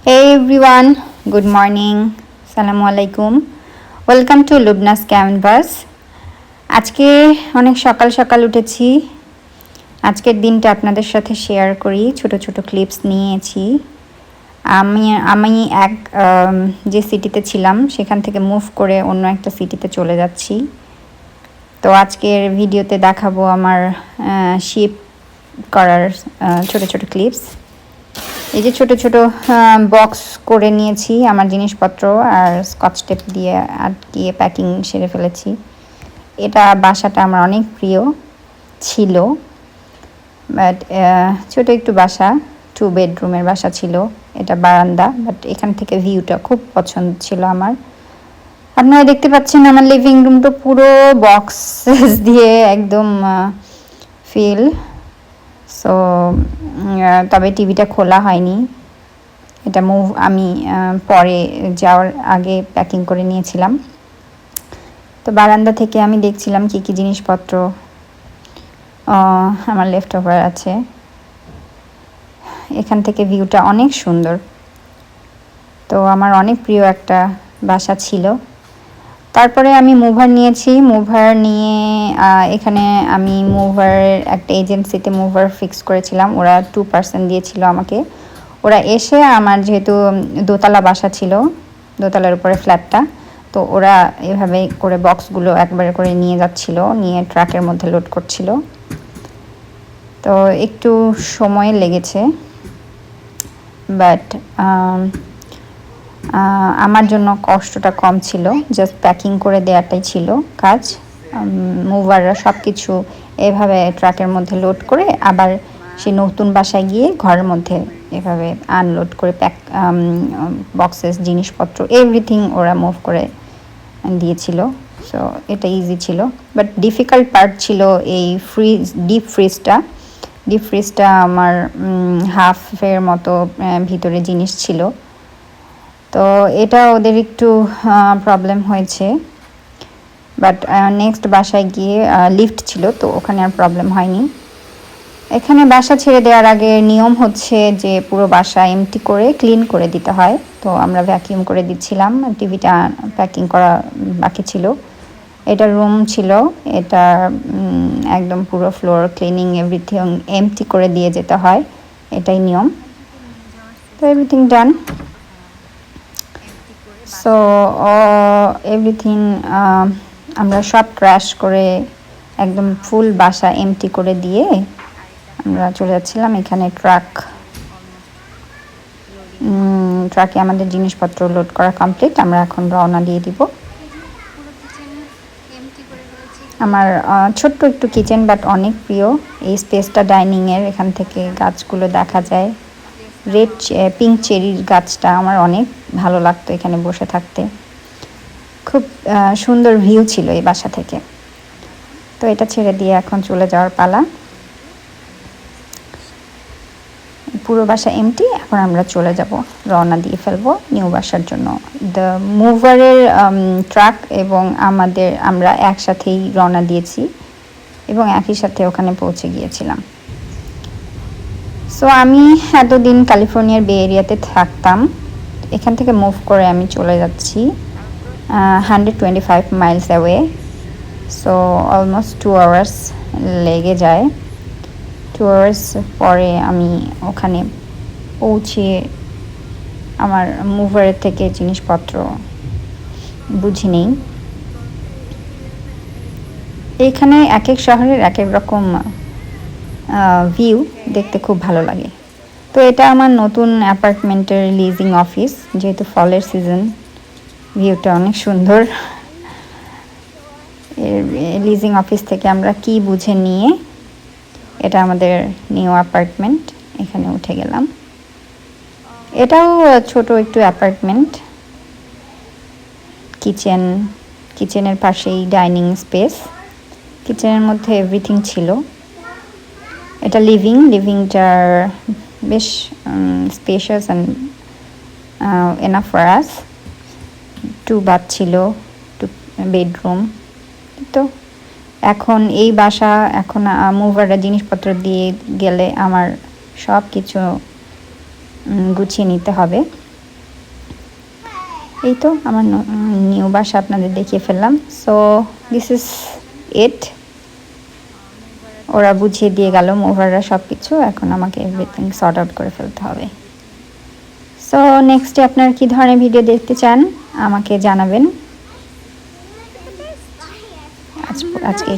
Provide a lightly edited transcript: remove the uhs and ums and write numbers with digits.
Hey everyone, good morning. Assalamu alaikum. Welcome to Lubna's Canvas. আজকে অনেক সকাল সকাল উঠেছি। আজকের দিনটা আপনাদের সাথে শেয়ার করি, ছোট ছোট ক্লিপস নিয়েছি। আমি যে সিটিতে ছিলাম সেখান থেকে মুভ করে অন্য একটা সিটিতে চলে যাচ্ছি। তো আজকের ভিডিওতে দেখাবো আমার শিপ করার ছোট ছোট ক্লিপস। এই যে ছোট ছোট বক্স করে নিয়েছি আমার জিনিসপত্র, আর স্কচ টেপ দিয়ে আটকিয়ে প্যাকিং সেরে ফেলেছি। এটা বাসাটা আমার অনেক প্রিয় ছিল, বাট ছোট একটু বাসা, 2 বেডরুমের বাসা ছিল। এটা বারান্দা, বাট এখান থেকে ভিউটা খুব পছন্দ ছিল আমার। আপনারা দেখতে পাচ্ছেন আমার লিভিং রুমটা পুরো বক্সেস দিয়ে একদম ফিল। সো তবে টিভিটা খোলা হয়নি, এটা আমি পরে যাওয়ার আগে প্যাকিং করে নিয়েছিলাম। তো বারান্দা থেকে আমি দেখছিলাম কি কি জিনিসপত্র আমার লেফট ওভার আছে। এখান থেকে ভিউটা অনেক সুন্দর। তো আমার অনেক প্রিয় একটা বাসা ছিল। তারপরে আমি মুভার নিয়েছি। মুভার নিয়ে এখানে আমি মুভারের একটা এজেন্সিতে মুভার ফিক্স করেছিলাম। ওরা 2% দিয়েছিল আমাকে। ওরা এসে আমার যেহেতু দোতলা বাসা ছিল, দোতলার উপরে ফ্ল্যাটটা, তো ওরা এভাবে করে বক্সগুলো একবারে করে নিয়ে যাচ্ছিল, নিয়ে ট্রাকের মধ্যে লোড করছিল। তো একটু সময় লেগেছে, বাট আমার জন্য কষ্টটা কম ছিল। জাস্ট প্যাকিং করে দেওয়াটাই ছিল কাজ। মুভাররা সব কিছু এভাবে ট্রাকের মধ্যে লোড করে আবার সেই নতুন বাসায় গিয়ে ঘরের মধ্যে এভাবে আনলোড করে বক্সেস, জিনিসপত্র, এভরিথিং ওরা মুভ করে দিয়েছিল। সো এটা ইজি ছিল, বাট ডিফিকাল্ট পার্ট ছিল এই ডিপ ফ্রিজটা আমার হাফের মতো ভিতরে জিনিস ছিল। তো এটা ওদের একটু প্রবলেম হয়েছে, বাট নেক্সট বাসায় গিয়ে লিফট ছিল, তো ওখানে আর প্রবলেম হয়নি। এখানে বাসা ছেড়ে দেওয়ার আগে নিয়ম হচ্ছে যে পুরো বাসা এমটি করে ক্লিন করে দিতে হয়। তো আমরা ভ্যাকিউম করে দিচ্ছিলাম, টিভিটা প্যাকিং করা বাকি ছিল। এটা রুম ছিল, এটা একদম পুরো ফ্লোর ক্লিনিং এভরিথিং এমটি করে দিয়ে যেতে হয়, এটাই নিয়ম। তো এভরিথিং ডান। সো এভরিথিং আমরা সব ক্র্যাশ করে একদম ফুল বাসা এমটি করে দিয়ে আমরা চলে যাচ্ছিলাম। এখানে ট্রাকে আমাদের জিনিসপত্র লোড করা কমপ্লিট। আমরা এখন রওনা দিয়ে দিব। আমার ছোট্ট একটু কিচেন, বাট অনেক প্রিয় এই স্পেসটা ডাইনিংয়ের। এখান থেকে গাছগুলো দেখা যায়। পিঙ্ক চেরির গাছটা আমার অনেক ভালো লাগতো এখানে বসে থাকতে। খুব সুন্দর ভিউ ছিল এই বাসা থেকে। তো এটা ছেড়ে দিয়ে এখন চলে যাওয়ার পালা। পুরো বাসা এমটি, এখন আমরা চলে যাব, রওনা দিয়ে ফেলবো নিউ বাসার জন্য। দ্য মুভারের ট্রাক এবং আমরা একসাথেই রওনা দিয়েছি এবং একই সাথে ওখানে পৌঁছে গিয়েছিলাম। সো আমি এতদিন ক্যালিফোর্নিয়ার বে এরিয়াতে থাকতাম। এখান থেকে মুভ করে আমি চলে যাচ্ছি 125 Miles away. So almost 2 hours লেগে যায়। 2 আওয়ার্স পরে আমি ওখানে পৌঁছে আমার মুভারের থেকে জিনিসপত্র বুঝে নেই। এইখানে এক এক শহরের এক এক রকম ভিউ দেখতে খুব ভালো লাগে। তো এটা আমার নতুন অ্যাপার্টমেন্টের লিজিং অফিস, যেহেতু ফলের সিজন, ভিউটা অনেক সুন্দর। লিজিং অফিস থেকে আমরা কি বুঝে নিয়ে এটা আমাদের নিউ অ্যাপার্টমেন্ট, এখানে উঠে গেলাম। এটাও ছোট একটু অ্যাপার্টমেন্ট। কিচেনের পাশেই ডাইনিং স্পেস, কিচেনের মধ্যে এভরিথিং ছিল। এটা লিভিংটার বেশ spacious and enough for us. 2 bath ছিল, 2 বেডরুম। তো এখন এই বাসা, এখন মুভাররা জিনিসপত্র দিয়ে গেলে আমার সব কিছু গুছিয়ে নিতে হবে। এই তো আমার নিউ বাসা আপনাদের দেখিয়ে ফেললাম। So this is it. ওরা বুঝিয়ে দিয়ে গেল, মুভাররা সব কিছু। এখন আমাকে এভরিথিং সর্ট আউট করে ফেলতে হবে। সো নেক্সটে আপনারা কী ধরনের ভিডিও দেখতে চান আমাকে জানাবেন। আজকে